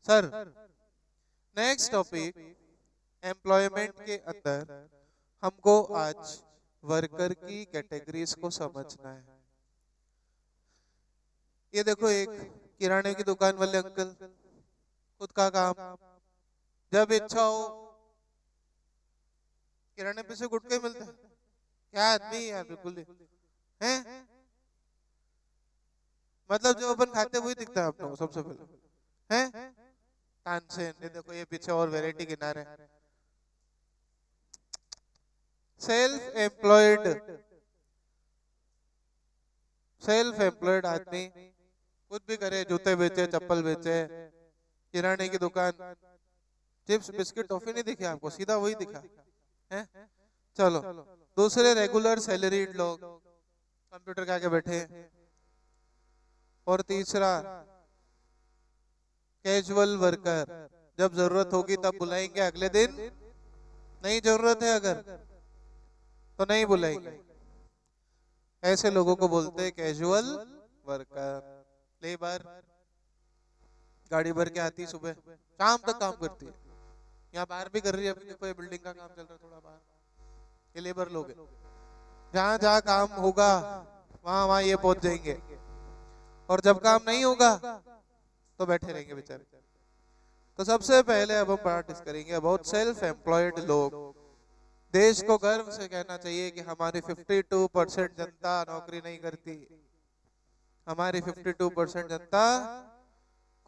Sir, next topic, employment के अंदर हमको आज वर्कर की कैटेगरीज को समझना है। ये देखो, एक किराने की दुकान वाले अंकल, खुद का काम, जब इच्छा हो किराने पे से गुटके मिलते हैं। क्या आदमी है यार, बिल्कुल हैं। मतलब जो अपन खाते वही दिखता है अपने को सबसे पहले, हैं। तानसेन, ये देखो, ये पीछे और वैरायटी गिना रहे हैं। सेल्फ एम्प्लॉयड, सेल्फ एम्प्लॉयड आदमी कुछ भी करे, जूते बेचे, चप्पल बेचे, किराने की दुकान, चिप्स बिस्किट टॉफी नहीं दिखे आपको, सीधा वही दिखा है। चलो, दूसरे रेगुलर सैलरीड लोग कंप्यूटर के आगे बैठे, और तीसरा कैजुअल वर्कर, जब जरूरत होगी तब बुलाएंगे, अगले दिन नहीं जरूरत है अगर तो नहीं बुलाएंगे। ऐसे लोगों को बोलते हैं कैजुअल वर्कर। लेबर गाड़ी भर के आती, सुबह शाम तक काम करती है। यहाँ बाहर भी कर रही है, अभी देखो ये बिल्डिंग का काम चल रहा है थोड़ा बाहर, ये लेबर लोग हैं। जहाँ जहाँ काम होगा वहां वहां ये पहुंच जाएंगे, और जब काम नहीं होगा तो बैठे रहेंगे बेचारे। तो सबसे पहले अब हम बात करेंगे अबाउट सेल्फ एम्प्लॉयड लोग। देश को गर्व से कहना चाहिए कि हमारी 52% जनता नौकरी नहीं करती, हमारी 52% जनता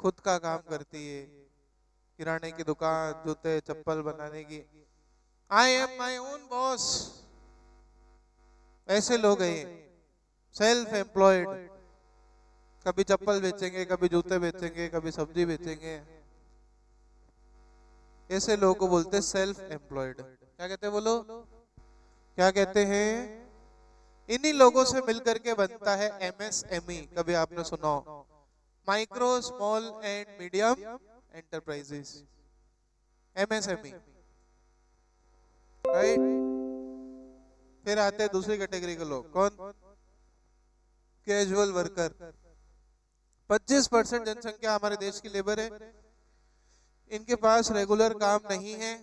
खुद का काम करती है। किराने की दुकान, जूते चप्पल बनाने की, I am my own boss, ऐसे लोग हैं सेल्फ एम्प्लॉयड। कभी चप्पल बेचेंगे, कभी जूते बेचेंगे, कभी सब्जी बेचेंगे। ऐसे लोगों को बोलते हैं सेल्फ एम्प्लॉयड। क्या कहते हैं बोलो, क्या कहते हैं? इन्हीं लोगों से मिलकर के बनता है एमएसएमई। कभी आपने सुना हो, micro small and medium enterprises, MSME, right. फिर आते हैं दूसरी कैटेगरी के लोग, कौन? Casual worker. 25% जनसंख्या हमारे देश की लेबर है, इनके पास रेगुलर काम नहीं है।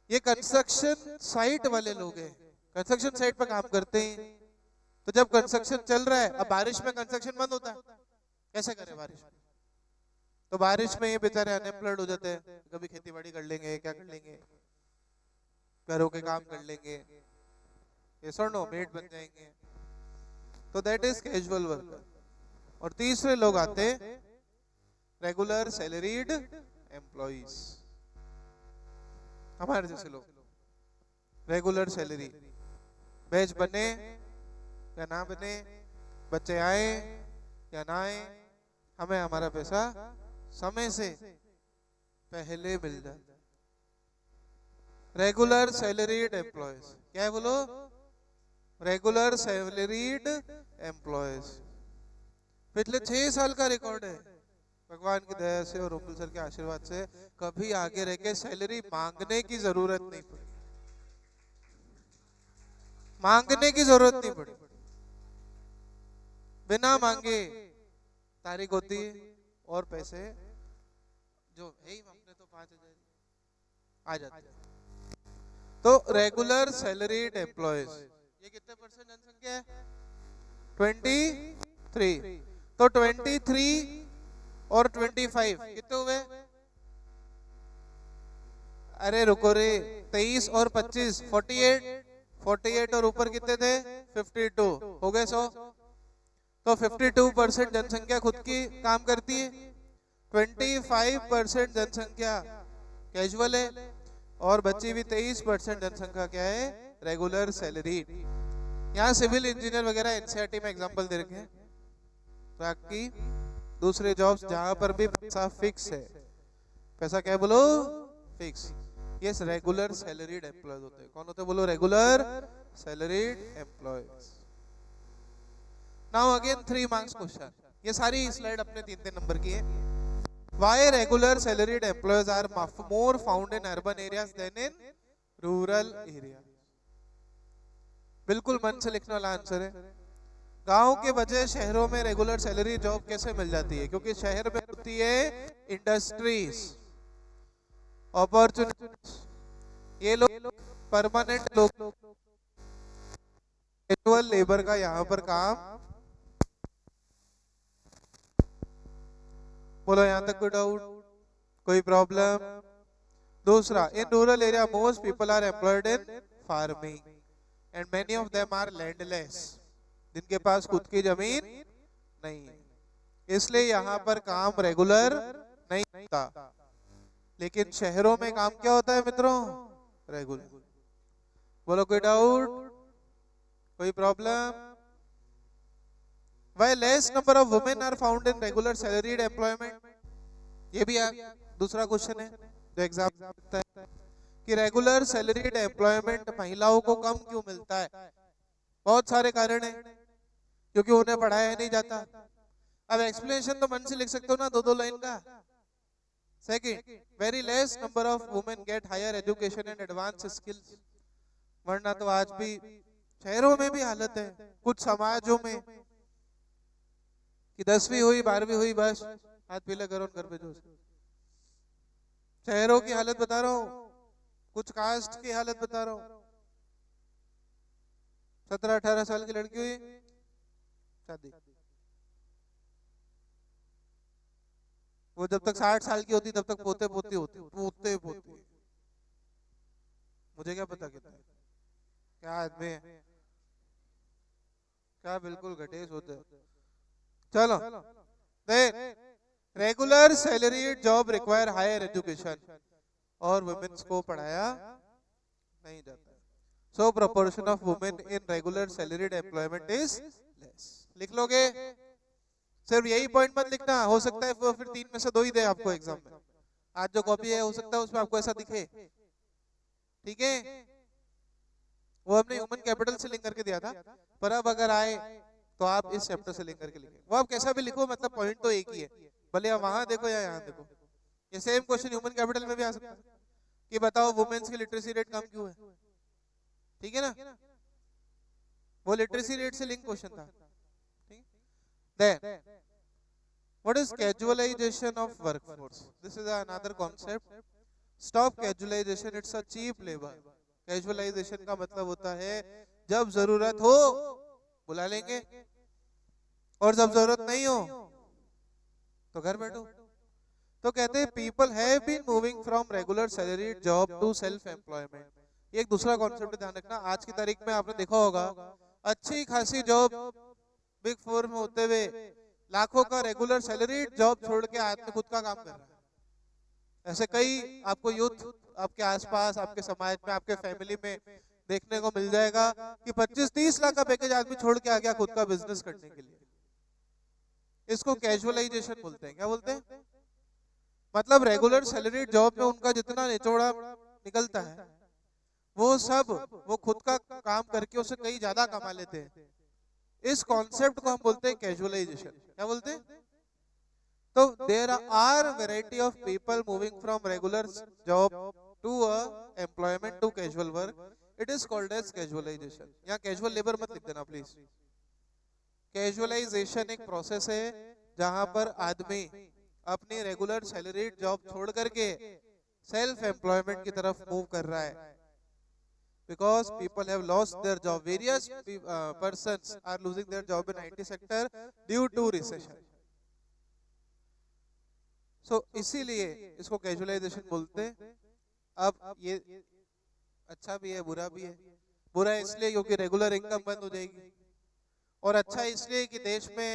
ये कंस्ट्रक्शन साइट वाले लोग हैं, कंस्ट्रक्शन साइट पर काम करते हैं। तो जब कंस्ट्रक्शन चल रहा है, अब बारिश में कंस्ट्रक्शन बंद होता है, कैसे करें बारिश में? तो बारिश में ये बेचारे अनएम्प्लॉयड हो जाते हैं। कभी खेती बाड़ी कर लेंगे, क्या कर लेंगे, घरों के काम कर लेंगे, ये नो मेड बन जाएंगे। तो दैट इज कैजुअल वर्कर। और तीसरे लोग आते रेगुलर सैलरीड एम्प्लॉइज, हमारे जैसे लोग, रेगुलर सैलरी। बैच बने या ना बने, बच्चे आए या ना आए, हमें हमारा पैसा समय से पहले मिल जाए। रेगुलर सैलरीड एम्प्लॉयज, क्या है बोलो? Regular salaried employees. पिछले 6 साल का रिकॉर्ड है, भगवान की दया से और रुपल सर के आशीर्वाद से कभी आगे रह के सैलरी मांगने की जरूरत नहीं पड़ी, मांगने की जरूरत नहीं पड़ी। बिना मांगे तारीख होती है और पैसे जो है ही, हमने तो 5,000 आ जाते हैं। तो रेगुलर सैलरीड एम्प्लॉयज, ये कितने परसेंट जनसंख्या है? 23। तो 23 और 25 कितने हुए? अरे रुको रे, 23 और 25 48 और ऊपर कितने थे? 52 हो गए 100। तो 52% जनसंख्या खुद की काम करती है, 25% जनसंख्या कैजुअल है, और बची भी 23% जनसंख्या क्या है? Regular salary. यहाँ सिविल इंजीनियर वगैरह एनसीईआरटी में एग्जांपल दे रखे हैं, बाकी दूसरे जॉब्स जहां पर भी पैसा फिक्स है, पैसा क्या है बोलो? फिक्स। ये रेगुलर सैलरीड एम्प्लॉयज होते हैं। कौन होते हैं बोलो? Regular salaried employees. Now again 3 marks question, ये सारी स्लाइड अपने 3-3 नंबर की है। Why regular salaried employees are more found in urban areas than in rural area? बिल्कुल मन से लिखने वाला आंसर है। गांव के बजाय शहरों में रेगुलर सैलरी जॉब कैसे मिल जाती है? क्योंकि शहर में होती है इंडस्ट्रीज, अपॉर्चुनिटीज, ये लोग परमानेंट लोग, कैजुअल लेबर का यहाँ पर काम। बोलो यहाँ तक कोई डाउट, कोई प्रॉब्लम? दूसरा, in rural area most people are employed in farming and many of them are landless, जिनके पास खुद की जमीन नहीं है, इसलिए यहाँ पर काम रेगुलर नहीं होता। लेकिन शहरों में काम क्या होता है मित्रों? रेगुलर। बोलो कोई डाउट, कोई problem? Why less number of women are found in regular salaried employment? ये भी दूसरा क्वेश्चन है जो एग्जाम में आता है कि रेगुलर सैलरीड एम्प्लॉयमेंट महिलाओं को कम क्यों मिलता है? बहुत सारे कारण हैं, क्योंकि उन्हें पढ़ाया नहीं जाता। अब एक्सप्लेनेशन तो मन से लिख सकते हो ना, दो दो लाइन का। Second, very less number of women get higher education and advance skills, वरना तो आज भी शहरों में भी हालत है, कुछ समाजों में कि 10वीं हुई 12वीं हुई बस हाथ पीला करो घर पे जो। शहरों की हालत बता रहा हूँ, कुछ कास्ट की हालत बता रहा हूँ। 17-18 साल की लड़की हुई शादी, वो जब तक 60 साल की होती तब तक पोते पोती होती, पोते पोती। मुझे क्या पता कितना क्या आदमी है, क्या बिल्कुल घटेश होते। चलो, regular salaried job require higher education, और वुमेन्स को पढ़ाया नहीं जाता। So proportion of women in regular salaried employment is less. लिख लोगे? सिर्फ यही पॉइंट मत लिखना, हो सकता है वो फिर 3 में से 2 ही दे आपको एग्जाम में। आज जो कॉपी है हो सकता है उसमें आपको ऐसा दिखे, ठीक है? वो हमने ह्यूमन कैपिटल से लिंक करके दिया था, पर अब अगर आए तो आप इस चैप्टर से लिंक करके लिखें। वो आप कैसा भी लिखो, मतलब पॉइंट तो एक ही है, भले आप वहां देखो या यहाँ देखो। ये सेम क्वेश्चन ह्यूमन कैपिटल में भी आ सकता है कि बताओ वुमेन्स की लिटरेसी रेट कम क्यों है, ठीक है ना? वो लिटरेसी रेट से लिंक क्वेश्चन था। Then, what is casualization of workforce? This is another concept. Stop casualization, it's a cheap labor. Casualization का मतलब होता है जब जरूरत हो बुला लेंगे, और जब जरूरत नहीं हो तो घर बैठो। तो कहते हैं people have been moving from regular salaried job to self employment. ये एक दूसरा कॉन्सेप्ट ध्यान रखना। आज की तारीख में आपने देखा होगा अच्छी खासी जॉब बिग 4 में होते हुए लाखों का रेगुलर सैलरी जॉब छोड़ के आदमी खुद का काम कर रहा है। ऐसे कई आपको यूथ आपके आसपास, आपके समाज में, आपके फैमिली में देखने को मिल जाएगा कि 25-30 लाख का पैकेज आदमी छोड़ के आ गया खुद का बिजनेस करने के लिए। इसको कैजुअलाइजेशन बोलते हैं। क्या बोलते हैं? मतलब रेगुलर सैलरी जॉब में उनका जितना निचोड़ा निकलता है वो सब वो खुद का काम करके उसे कहीं ज्यादा कमा लेते हैं। इस कॉन्सेप्ट को हम बोलते हैं कैजुअलाइजेशन। क्या बोलते हैं? तो there are variety of people moving from regular job to employment to casual work, it is called as casualisation. यहाँ कैजुअल लेबर मत लिख देना प्लीज। कैजुअलाइजेशन एक प्रोसेस है जहां पर आदमी अपनी रेगुलर सैलरीड जॉब छोड़ करके सेल्फ एम्प्लॉयमेंट की तरफ मूव कर रहा है। Because people have lost their job, various persons are losing their job in IT sector due to recession. So इसीलिए इसको कैजुअलाइजेशन बोलते हैं। अब ये अच्छा भी है बुरा भी है। बुरा इसलिए क्योंकि रेगुलर इनकम बंद हो जाएगी, और अच्छा इसलिए कि देश में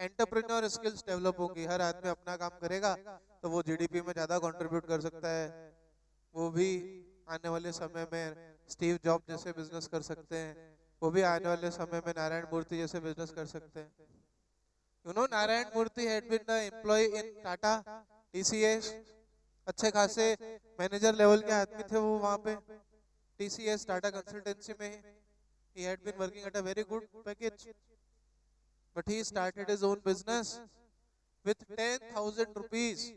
एंटरप्रेन्योर स्किल्स डेवलप होंगी। हर आदमी अपना काम करेगा तो वो जीडीपी में ज्यादा कंट्रीब्यूट कर सकता है। वो भी आने वाले समय में स्टीव जॉब जैसे बिजनेस कर सकते हैं, वो भी आने वाले समय में नारायण मूर्ति जैसे बिजनेस कर सकते हैं। You know Narayan Murthy had been the employ in Tata TCS, अच्छे खासे मैनेजर लेवल के आदमी थे वो वहां पे टीसीएस टाटा कंसल्टेंसी में। He had been working at a very good package, but he started his own business with 10,000 rupees,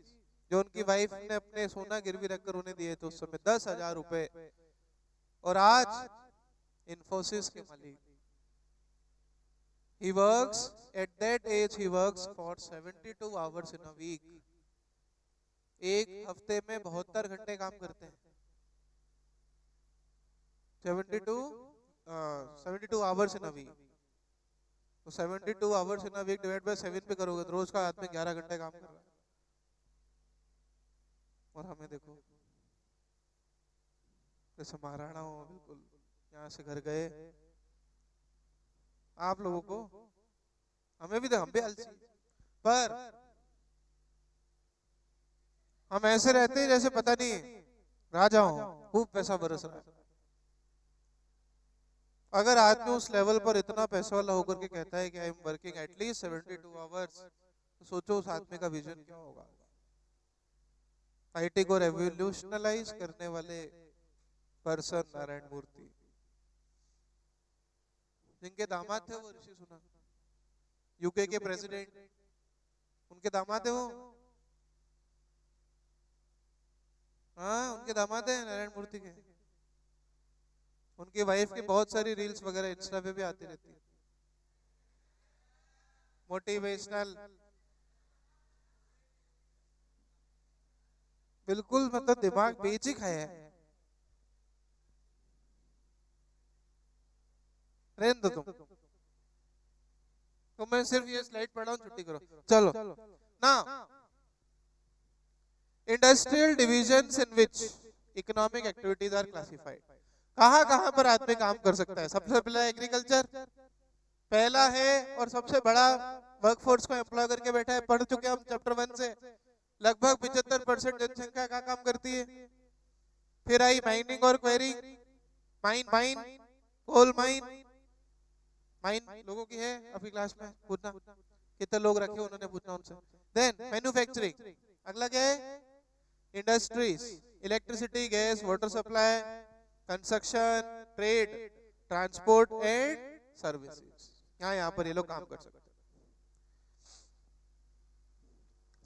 जो उनकी वाइफ ने अपने सोना गिरवी रखकर उन्हें दिए थे उस समय 10,000 रुपए। और आज इन्फोसिस के मालिक। He works at that age he works for 72 hours in a week. एक हफ्ते में 72 घंटे काम करते हैं। 72 आवर्स इन अ वीक। तो 72 hours in a week divide by 7 पे करोगे तो रोज का आदमी 11 घंटे काम कर रहा है। और हमें देखो जैसे महाराणा हो बिल्कुल, यहाँ से घर गए। आप लोगों को, हमें भी हम भी आलसी, पर हम ऐसे रहते हैं जैसे पता नहीं राजा हो, खूब पैसा बरस रहा है। अगर आदमी उस लेवल पर इतना पैसा वाला होकर के कहता है कि I am working at least 72 hours, तो सोचो उस आदमी का विजन क्या होगा। आईटी को रेवोल्यूशनलाइज करने वाले पर्सन नारायण मूर्ति, जिनके दामाद थे वो ऋषि सुनक, यूके के प्रेसिडेंट, उनके दामाद है वो। हाँ, उनके दामाद है नारायण मूर्ति के। उनकी वाइफ की बहुत सारी रील्स वगैरह इंस्टा पे भी आती रहती है, मोटिवेशनल। बिल्कुल मतलब दिमाग बेचिक है। रहने दो तुम, तो मैं सिर्फ ये स्लाइड पढ़ा हूँ, छुट्टी करो। चलो ना, industrial divisions in which economic activities are classified. कहाँ कहाँ पर आदमी काम कर सकता है? सबसे पहला एग्रीकल्चर पहला है और सबसे बड़ा वर्कफोर्स को एम्प्लॉय करके बैठा है। पढ़ चुके हम चैप्टर 1 से, लगभग 75% जनसंख्या का काम करती है। फिर आई माइनिंग और क्वेरिंग, माइन कोल माइन लोगों की है अभी क्लास में, पूछना कितने लोग रखे उन्होंने पूछना उनसे। देन मैन्युफैक्चरिंग, अगला क्या है? Industries, electricity, gas, water supply, construction, trade, transport and services. यहाँ पर ये लोग काम कर सकते हैं।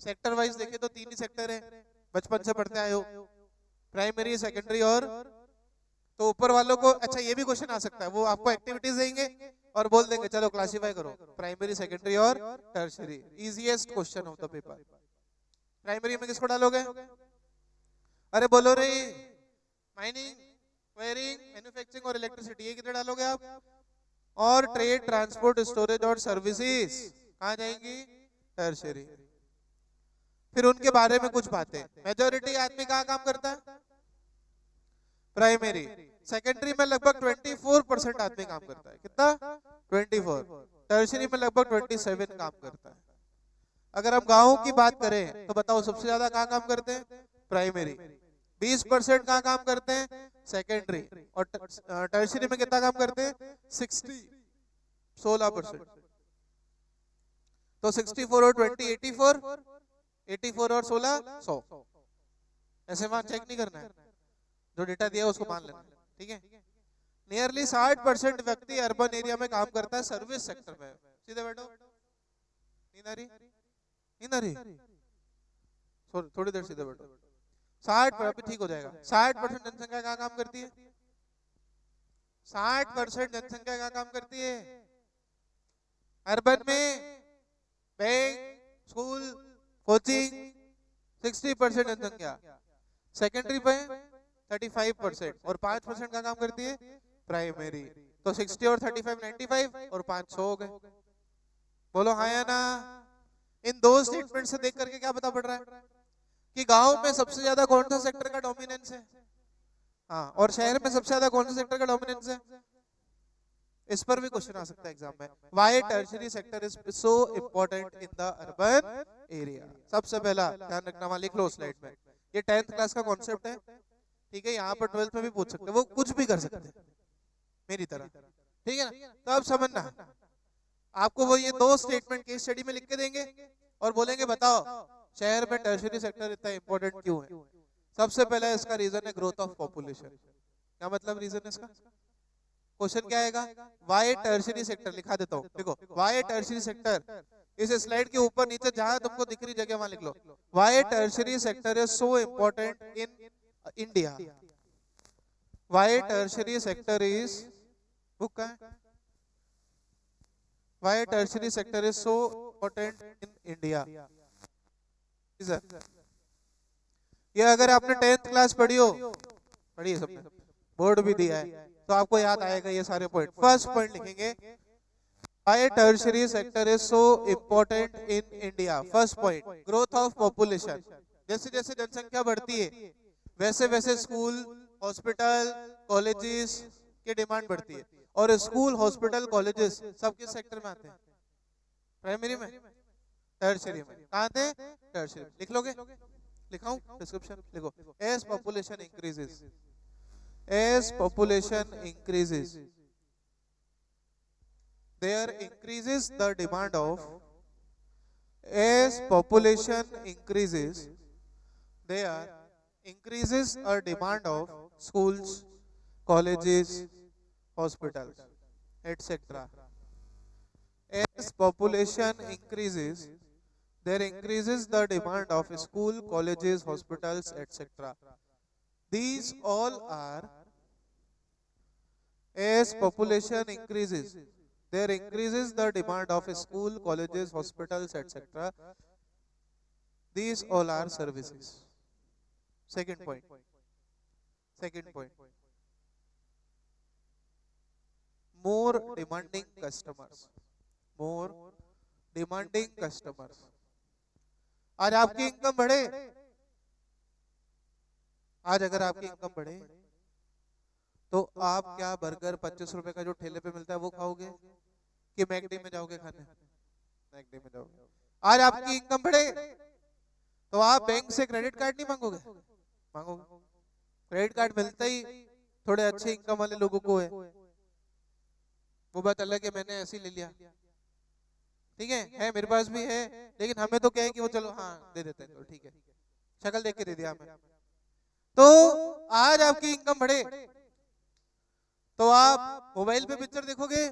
सेक्टर वाइज देखे तो 3 ही सेक्टर है, बचपन से पढ़ते आए हो, प्राइमरी, सेकेंडरी और। तो ऊपर वालों को, अच्छा ये भी क्वेश्चन आ सकता है, वो आपको एक्टिविटीज देंगे और बोल देंगे चलो क्लासिफाई करो प्राइमरी, सेकेंडरी और tertiary. Easiest question of the paper. Primary में किसको डालोगे? अरे बोलो रे, माइनिंग, क्वेरिंग, मैन्युफैक्चरिंग और इलेक्ट्रिसिटी, ये कितने डालोगे आप? और ट्रेड, ट्रांसपोर्ट, स्टोरेज और सर्विसेज कहाँ जाएंगी? टर्शियरी। फिर उनके बारे में कुछ बातें, मेजॉरिटी आदमी कहाँ काम करता है? प्राइमरी। सेकेंडरी में लगभग 24% आदमी काम करता है। कितना? 24। टर्शियरी में लगभग 27 काम करता है। अगर हम गाँव की बात करें तो बताओ सबसे ज्यादा कहाँ काम करते हैं? प्राइमरी। 20% कहाँ काम करते हैं? सेकेंडरी। और टर्शियरी में कितना काम करते हैं? 16%। तो 64 और 20 84, 84 और 16 100। ऐसे वहां चेक नहीं करना है, जो डेटा दिया उसको मान लेना, ठीक है। नियरली 60% व्यक्ति अर्बन एरिया में काम करता है सर्विस सेक्टर में। सीधे बैठो, नींद आ रही? नींद आ रही? थोड़ी देर सीधे बैठो। 60, अभी ठीक हो जाएगा। 60% जनसंख्या कहाँ काम करती है? 60% जनसंख्या कहाँ काम करती है? अर्बन में। बैंक, स्कूल, कोचिंग 60% जनसंख्या। सेकेंडरी पे 35% और 5% का काम करती है प्राइमरी। तो 60 और 35 95 और 500 हो गए। बोलो हाँ या ना? इन दो स्टेटमेंट से देख करके क्या पता पड़ रहा है कि गांव में सबसे ज्यादा कौन सा सेक्टर का डोमिनेंस है? हाँ, और शहर में सबसे ज्यादा कौन सा सेक्टर का डोमिनेंस है? इस पर भी क्वेश्चन आ सकता है एग्जाम में। Why tertiary sector is so important in the urban area? सबसे पहला ध्यान रखना, वहां लिख लो स्लाइड में, ये 10th क्लास का कॉन्सेप्ट है, ठीक है। यहाँ पर 12th में भी पूछ सकते हैं, वो कुछ भी कर सकते हैं मेरी तरह, ठीक है ना। तो अब समझना, आपको वो ये 2 स्टेटमेंट केस स्टडी में लिख के देंगे और बोलेंगे बताओ शहर में टर्शियरी सेक्टर इतना इंपॉर्टेंट क्यों है। सबसे पहला इसका रीजन है ग्रोथ ऑफ पॉपुलेशन। क्या मतलब रीजन है इसका? क्वेश्चन क्या आएगा? वाई टर्शियरी सेक्टर, लिखा देता हूँ, देखो वाई टर्शियरी सेक्टर, इस स्लाइड के ऊपर नीचे जहां तुमको दिख रही जगह वहां लिख लो, why tertiary sector is so important in India. Why tertiary sector is, book का है, why tertiary sector is so important in India. ये अगर आपने 10th क्लास पढ़ी हो, पढ़ी है सबने, बोर्ड भी दिया है, तो आपको याद आएगा ये सारे पॉइंट। फर्स्ट पॉइंट लिखेंगे, why tertiary sector is so important in India. First point, growth of population. जैसे जैसे जनसंख्या बढ़ती है वैसे वैसे स्कूल, हॉस्पिटल, कॉलेजेस की डिमांड बढ़ती है। और स्कूल, हॉस्पिटल, कॉलेजेस सब किस सेक्टर में आते हैं? प्राइमरी में, टर्शियरी में। कहाँ आते हैं? टर्शियरी। लिख लोगे? लिखाऊं? डिस्क्रिप्शन लिखो। As population increases, as population increases, there increases the demand of, as population increases, there increases a demand of schools, colleges, hospitals, etc. As population increases, there increases the demand of school, colleges, hospitals, etc. These all are, as population increases, there increases the demand of school, colleges, hospitals, etc. These all are services. Second point. Second point. More demanding customers. More demanding customers. आज आपकी income बढ़े, आज अगर आपकी income बढ़े तो आप क्या बर्गर 25 रुपए का जो ठेले पे मिलता है वो खाओगे कि मैकडी में जाओगे खाने? मैकडी में जाओगे। आज आपकी इनकम बढ़े तो आप बैंक से क्रेडिट कार्ड नहीं मांगोगे? मांगोगे। क्रेडिट कार्ड मिलता ही थोड़े अच्छे इनकम वाले लोगों को है। वो बात अलग है, मैंने ऐसे ही ले लिया, ठीक है मेरे पास भी है, लेकिन हमें तो क्या है कि वो चलो हाँ दे देते हैं, चलो ठीक है, शक्ल देख के दे दिया हमें। तो आज आपकी इनकम बढ़े तो आप मोबाइल पे पिक्चर देखोगे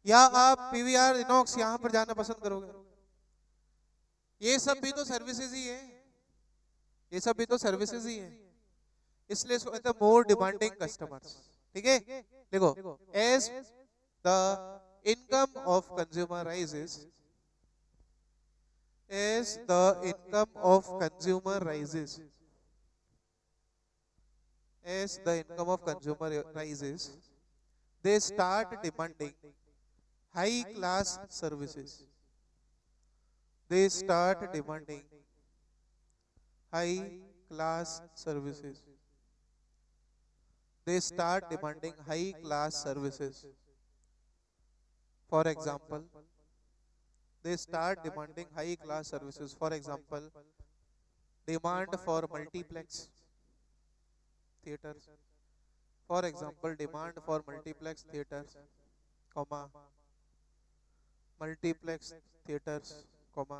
या आप पीवीआर इनॉक्स यहाँ पर जाना पसंद करोगे? ये सब भी तो सर्विसेज ही है, ये सब भी तो सर्विसेज ही है। इसलिए मोर डिमांडिंग कस्टमर्स, ठीक है। देखो, as the income of consumer rises, as the income of consumer rises, as the income of consumer rises, they start demanding high class services. They start demanding high class services. They start demanding high class services. For example, they start demanding high class services. For example, demand for multiplex theaters. For example, demand for multiplex theaters, comma, multiplex theaters, comma,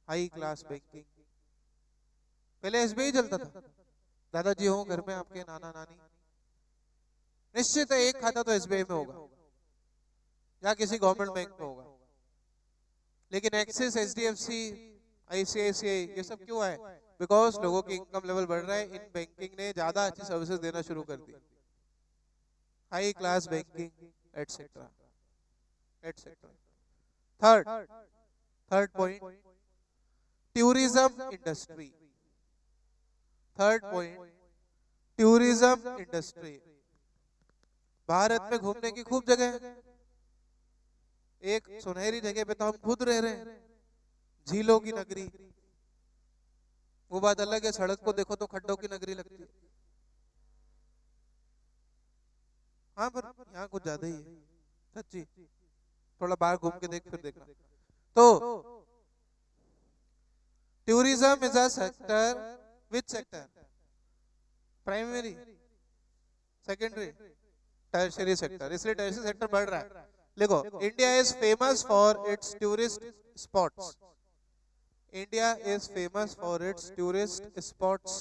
high class banking. पहले SBI चलता था, दादाजी हो घर में आपके, नाना नानी, निश्चित है एक खाता तो एसबीआई में होगा या किसी गवर्नमेंट बैंक में होगा। लेकिन एक्सिस, एचडीएफसी, आईसीआईसीआई, ये सब क्यों है? बिकॉज लोगों की इनकम लेवल बढ़ रहा है, इन बैंकिंग ने ज्यादा अच्छी सर्विसेज देना शुरू कर दी, high class banking etcetera etcetera. Third point, tourism industry. Third point, tourism industry. Bharat में घूमने की खूब जगह है, एक सुनहरी जगह पे तो हम खुद रह रहे हैं, झीलों की नगरी। वो बात अलग है, सड़क को देखो तो खड्डों की नगरी लगती है। हाँ पर यहाँ कुछ ज्यादा ही है सच्ची, थोड़ा बाहर घूम के देख फिर देखना। तो tourism is a sector, which sector? Primary, secondary, tertiary sector. इसलिए टर्शियरी सेक्टर बढ़ रहा है। देखो, India is famous for its tourist spots. India is famous for its tourist spots,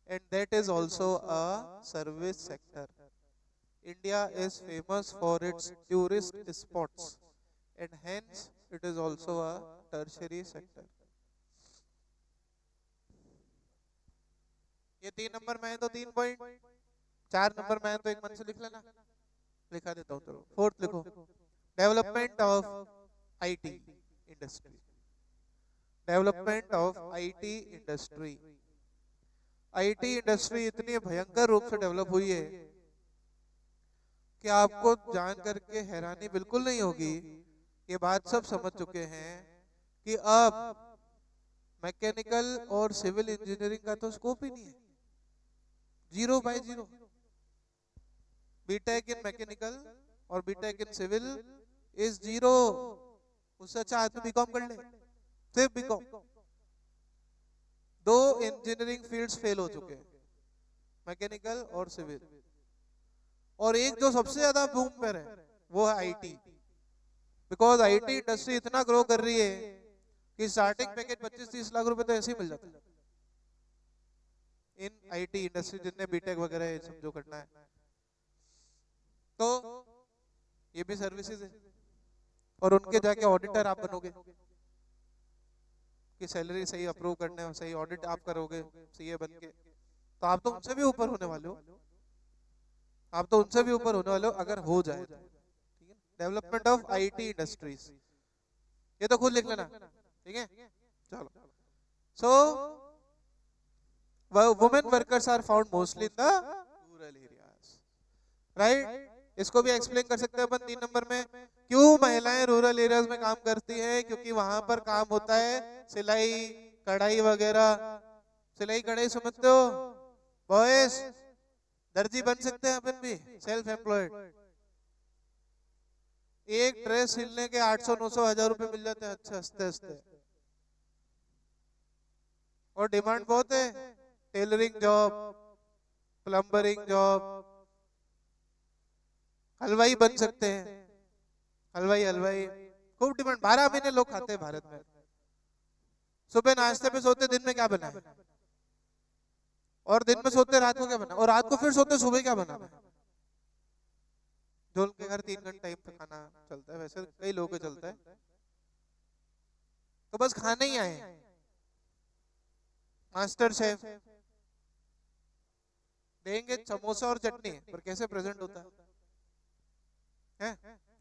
and that is also a service sector. India is famous for its tourist spots, and hence it is also a tertiary sector. ये 3 number में है तो 3 point, 4 number में है तो एक मन से लिख लेना, लिखा देता हूँ। चलो फोर्थ लिखो, development of IT industry. Development of IT industry. IT industry इतनी भयंकर रूप से डेवलप हुई है कि आपको जान करके हैरानी बिल्कुल नहीं होगी। ये बात सब समझ चुके हैं कि अब मैकेनिकल और सिविल इंजीनियरिंग का तो स्कोप ही नहीं है, 0/0। बीटेक इन मैकेनिकल और बीटेक इन सिविल इज 0। उससे अच्छा आदमी बीकॉम कर ले, सिर्फ बीकॉम। 2 इंजीनियरिंग फील्ड्स फेल हो चुके हैं, मैकेनिकल और सिविल। और एक जो सबसे ज्यादा बूम पर है वो है आईटी, बिकॉज आईटी इंडस्ट्री इतना ग्रो कर रही है कि स्टार्टिंग पैकेज 25-30 लाख रुपए तो ऐसे ही मिल जाता है इन आईटी इंडस्ट्री, जितने बीटेक वगैरह ये सब जो करना है। तो ये भी सर्विसेज है, और उनके जाके ऑडिटर आप बनोगे कि सैलरी सही अप्रूव करने और सही ऑडिट आप करोगे सीए बन के, तो आप तो उनसे भी ऊपर होने वाले हो, आप तो उनसे भी ऊपर होने वाले हो अगर हो जाए तो। डेवलपमेंट ऑफ आईटी इंडस्ट्रीज, ये तो खुद लिख लेना, ठीक है। चलो, so women workers are found mostly in the rural areas, right. इसको भी एक्सप्लेन कर सकते हैं अपन 3 नंबर में, क्यों महिलाएं रूरल एरियाज में काम करती हैं। क्योंकि वहां पर काम होता है सिलाई कढ़ाई वगैरह। सिलाई कढ़ाई समझते हो बॉयज, दर्जी बन सकते हैं अपन भी, सेल्फ एम्प्लॉयड। एक ड्रेस सिलने के 800-900 हज़ार रुपए मिल जाते हैं अच्छे हंसते हंसते, और डिमांड बहुत है। टेलरिंग जॉब, प्लम्बरिंग जॉब, हलवाई बन सकते हैं, हलवाई हलवाई खूब डिमांड। 12 महीने लोग खाते हैं भारत में। सुबह नाश्ते पे सोते दिन में क्या बना है, और दिन में सोते रात को क्या बना, और रात को फिर सोते सुबह क्या बना है। जो उनके घर 3 घंटे टाइम पे खाना चलता है, वैसे कई लोगों के चलता है, तो बस खाने ही आए हैं। मास्टर शेफ देंगे समोसा और चटनी, पर कैसे प्रेजेंट होता है,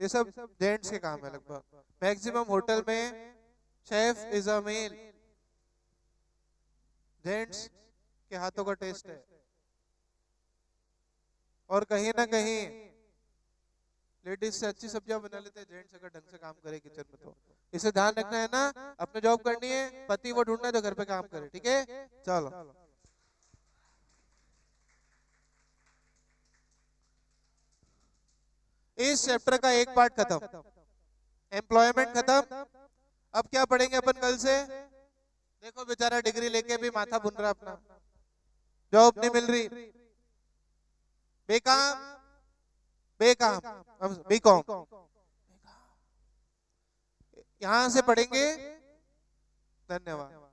ये सब जेंट्स के काम है लगभग। मैक्सिमम होटल में chef is a male, gents के हाथों का टेस्ट है। और कहीं ना कहीं लेडीज से अच्छी सब्जियां बना लेते हैं जेंट्स, अगर ढंग से काम करे किचन में तो। इसे ध्यान रखना है ना, अपने जॉब करनी है, पति वो ढूंढना है जो घर पे काम करे, ठीक है। चलो, इस चैप्टर का एक पार्ट खत्म, एम्प्लॉयमेंट खत्म। अब क्या पढ़ेंगे अपन कल से। देखो बेचारा डिग्री लेके भी माथा बुन रहा अपना, जॉब नहीं मिल रही, बेकाम बेकाम। अब बीकॉम यहां से पढ़ेंगे। धन्यवाद।